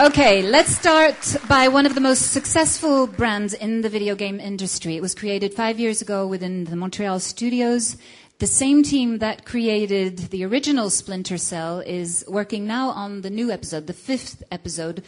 Okay, let's start by one of the most successful brands in the video game industry. It was created 5 years ago within the Montreal studios. The same team that created the original Splinter Cell is working now on the new episode, the 5th episode,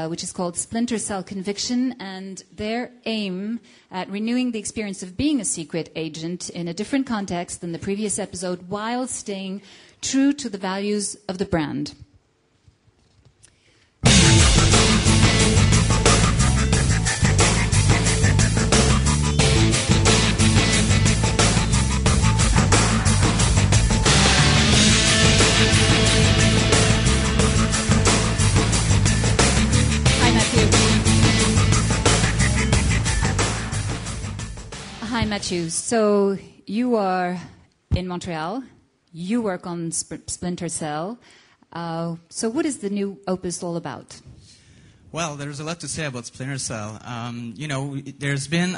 which is called Splinter Cell Conviction, and their aim at renewing the experience of being a secret agent in a different context than the previous episode while staying true to the values of the brand. Hi, Mathieu. So you are in Montreal. You work on Splinter Cell. So what is the new opus all about? Well, there's a lot to say about Splinter Cell. There's been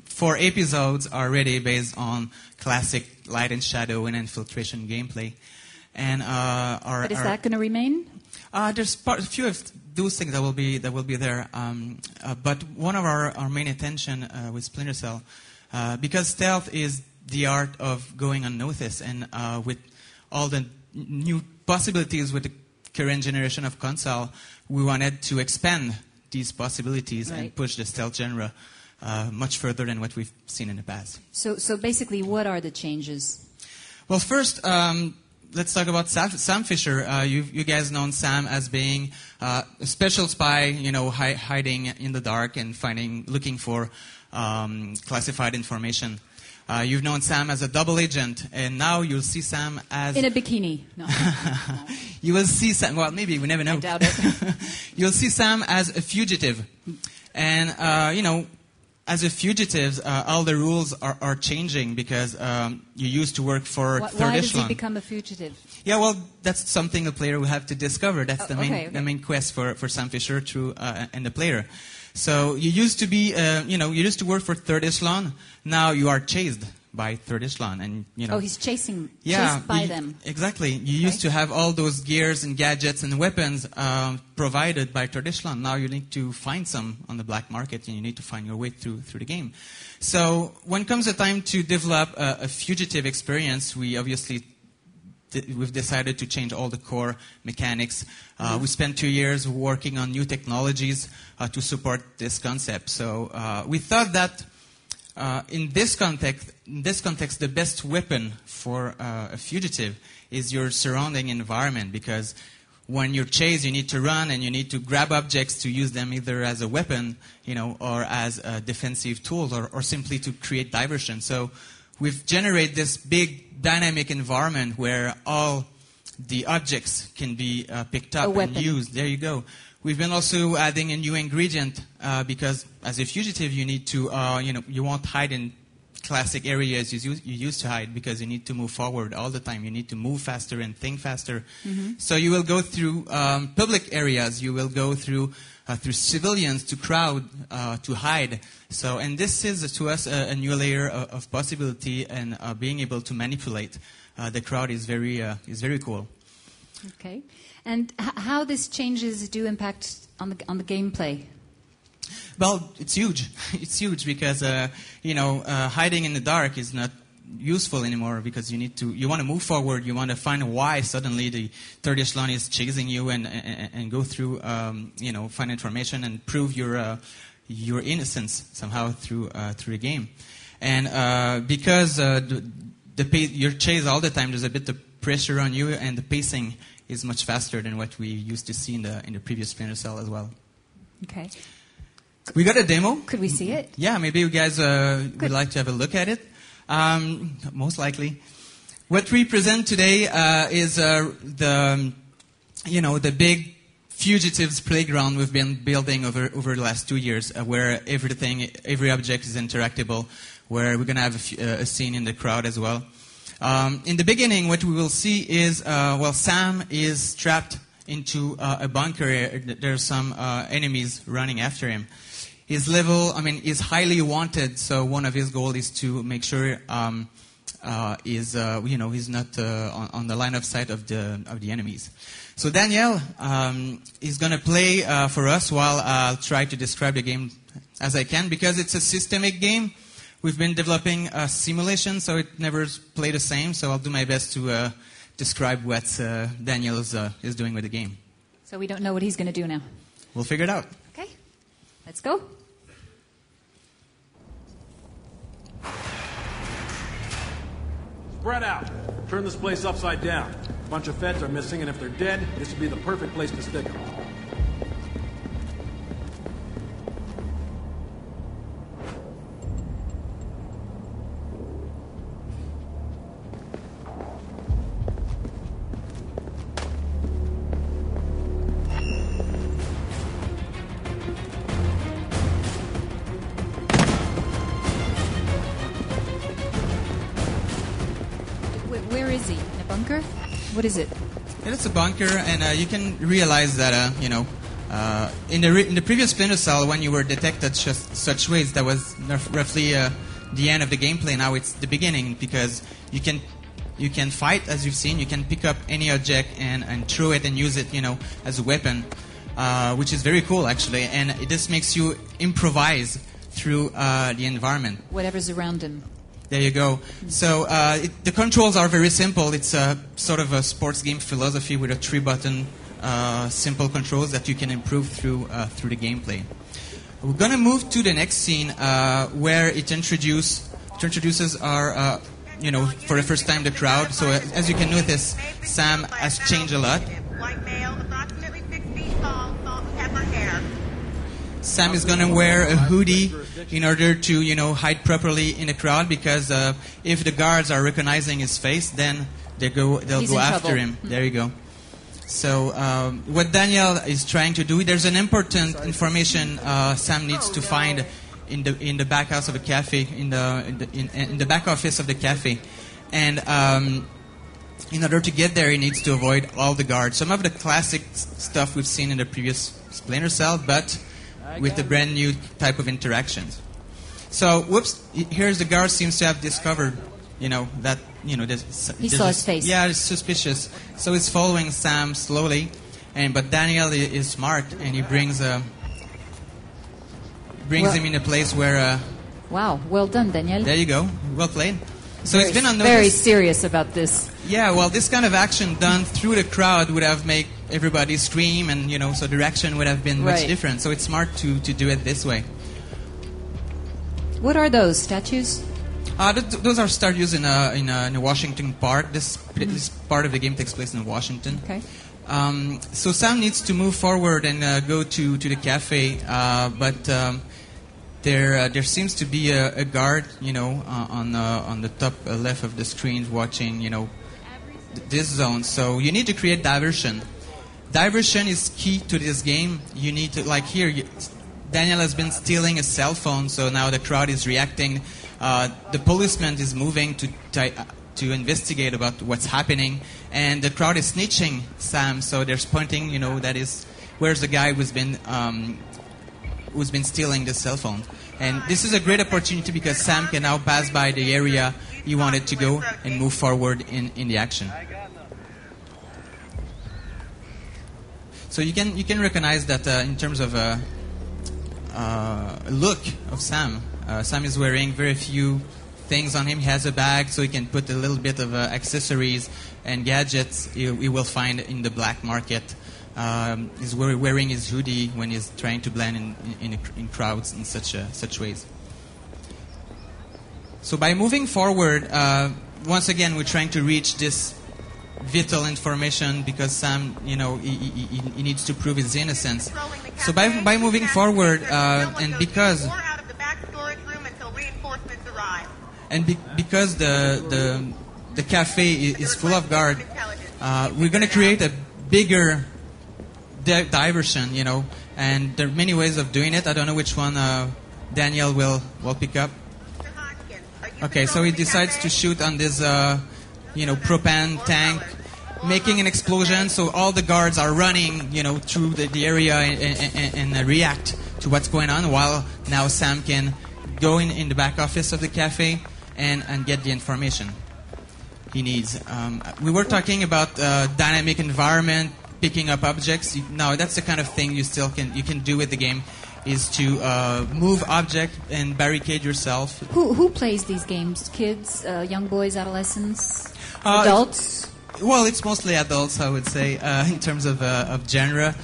4 episodes already based on classic light and shadow and infiltration gameplay. And but is that going to remain? There's a few of those things that will be there. But one of our main intention with Splinter Cell, because stealth is the art of going unnoticed, and with all the new possibilities with the current generation of console, we wanted to expand these possibilities and push the stealth genre much further than what we've seen in the past. So basically, what are the changes? Well, first, let's talk about Sam Fisher. You guys know Sam as being a special spy, hiding in the dark and looking for classified information. You've known Sam as a double agent, and now you'll see Sam as... In a bikini. No. You will see Sam... Well, maybe, we never know. I doubt it. You'll see Sam as a fugitive. And, as a fugitive, all the rules are changing because you used to work for Third Echelon. Why does he become a fugitive? Yeah, well, that's something the player will have to discover. That's the main quest for Sam Fisher and the player. So you used to be, you used to work for Third Echelon. Now you are chased by Third Echelon, and Oh, he's chased by them. Exactly. You used to have all those gears and gadgets and weapons provided by Third Echelon. Now you need to find some on the black market, and you need to find your way through the game. So when comes the time to develop a fugitive experience, we've decided to change all the core mechanics. We spent 2 years working on new technologies to support this concept. So we thought that in this context, the best weapon for a fugitive is your surrounding environment, because when you're chased, you need to run and you need to grab objects to use them either as a weapon, or as a defensive tool, or simply to create diversion. So we've generated this big dynamic environment where all the objects can be picked up and used. There you go. We've been also adding a new ingredient because as a fugitive, you need to, you won't hide in classic areas you used to hide, because you need to move forward all the time. You need to move faster and think faster. Mm-hmm. So you will go through public areas. You will go through civilians, to crowd, to hide. So, and this is to us a new layer of possibility, and being able to manipulate the crowd is very cool. Okay, and how these changes do impact on the gameplay? Well, it's huge. It's huge because hiding in the dark is not useful anymore, because you want to move forward. You want to find why suddenly the Third Echelon is chasing you, and go through find information and prove your innocence somehow through the game. And because you're chased all the time, there's a bit of pressure on you, and the pacing is much faster than what we used to see in the previous Splinter Cell as well. Okay. We got a demo. Could we see it? Yeah, maybe you guys would like to have a look at it. Most likely. What we present today is the big fugitives playground we've been building over the last 2 years, where every object is interactable, where we're going to have a scene in the crowd as well. In the beginning, what we will see is, Sam is trapped into a bunker. There's some enemies running after him. His level, is highly wanted, so one of his goals is to make sure he's not on the line of sight of the enemies. So Daniel is going to play for us while I'll try to describe the game as I can, because it's a systemic game. We've been developing a simulation, so it never plays the same. So I'll do my best to describe what Daniel is doing with the game. So we don't know what he's going to do now. We'll figure it out. Okay, let's go. Spread out. Turn this place upside down. A bunch of feds are missing, and if they're dead, this would be the perfect place to stick them. Where is he? In a bunker? What is it? It's a bunker, and you can realize that in the previous Splinter Cell, when you were detected such ways, that was roughly the end of the gameplay. Now it's the beginning, because you can fight, as you've seen. You can pick up any object and throw it and use it, as a weapon, which is very cool actually. And this makes you improvise through the environment. Whatever's around him. There you go. So the controls are very simple. It's a sort of a sports game philosophy with a 3-button simple controls that you can improve through the gameplay. We're going to move to the next scene where it introduces our, for the first time, the crowd. So as you can notice, Sam has changed a lot. White male, approximately 6 feet tall, salt and pepper hair. Sam is going to wear a hoodie in order to, hide properly in the crowd, because if the guards are recognizing his face, then they'll go after trouble. him. There you go. So what Daniel is trying to do, there's an important information Sam needs to find in the back house of a cafe, in the back office of the cafe, and in order to get there, he needs to avoid all the guards. Some of the classic stuff we've seen in the previous Splinter Cell, but with a brand new type of interactions. So, here's the guard seems to have discovered, that, He saw his face. Yeah, it's suspicious. So he's following Sam slowly, but Daniel is smart, and he brings him in a place where... Wow, well done, Daniel. There you go. Well played. So it's been unnoticed. Very serious about this. Yeah, well, this kind of action done through the crowd would have made everybody scream, and so the reaction would have been much different. So it's smart to do it this way. What are those statues? Those are statues in a Washington Park. This part of the game takes place in Washington. Okay. So Sam needs to move forward and go to the cafe, but there seems to be a guard, on the top left of the screen watching, this zone. So you need to create diversion. Diversion is key to this game. You need to, like here, Daniel has been stealing a cell phone, so now the crowd is reacting. The policeman is moving to investigate about what's happening, and the crowd is snitching Sam. So they're pointing, that is where's the guy who's been stealing the cell phone. And this is a great opportunity because Sam can now pass by the area he wanted to go and move forward in the action. So you can recognize that in terms of look of Sam. Sam is wearing very few things on him. He has a bag, so he can put a little bit of accessories and gadgets he will find in the black market. He's wearing his hoodie when he's trying to blend in crowds in such ways. So by moving forward, once again, we're trying to reach this vital information because Sam, he needs to prove his innocence. So by moving forward, and because because the cafe is full of guard, we're going to create a bigger diversion, and there are many ways of doing it. I don't know which one Daniel will pick up. Okay, so he decides to shoot on this, propane tank, making an explosion. So all the guards are running, through the area and react to what's going on. While now Sam can go in the back office of the cafe and get the information he needs. We were talking about dynamic environment, picking up objects. No, that's the kind of thing you can do with the game, is to move object and barricade yourself. Who plays these games? Kids, young boys, adolescents, adults? Well, it's mostly adults, I would say, in terms of genre.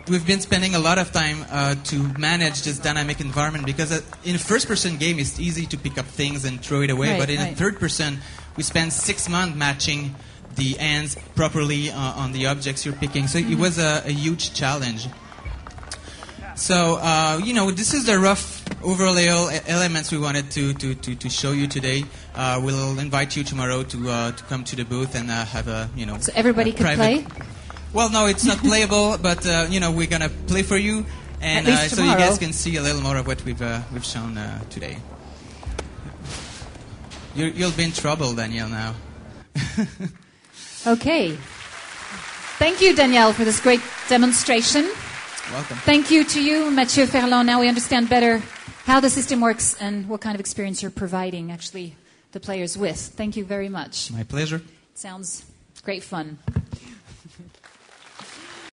We've been spending a lot of time to manage this dynamic environment, because in a first-person game, it's easy to pick up things and throw it away. Right, but in right. a third-person, we spend 6 months matching the ends properly on the objects you're picking. So it was a huge challenge. So, this is the rough overall elements we wanted to show you today. We'll invite you tomorrow to come to the booth and have a, So everybody a can private... play? Well, no, it's not playable, but, we're going to play for you. And At least so you tomorrow. guys can see a little more of what we've shown today. You'll be in trouble, Danielle, now. Okay. Thank you, Danielle, for this great demonstration. Welcome. Thank you to you, Mathieu Ferland. Now we understand better how the system works and what kind of experience you're providing, actually, the players with. Thank you very much. My pleasure. Sounds great fun.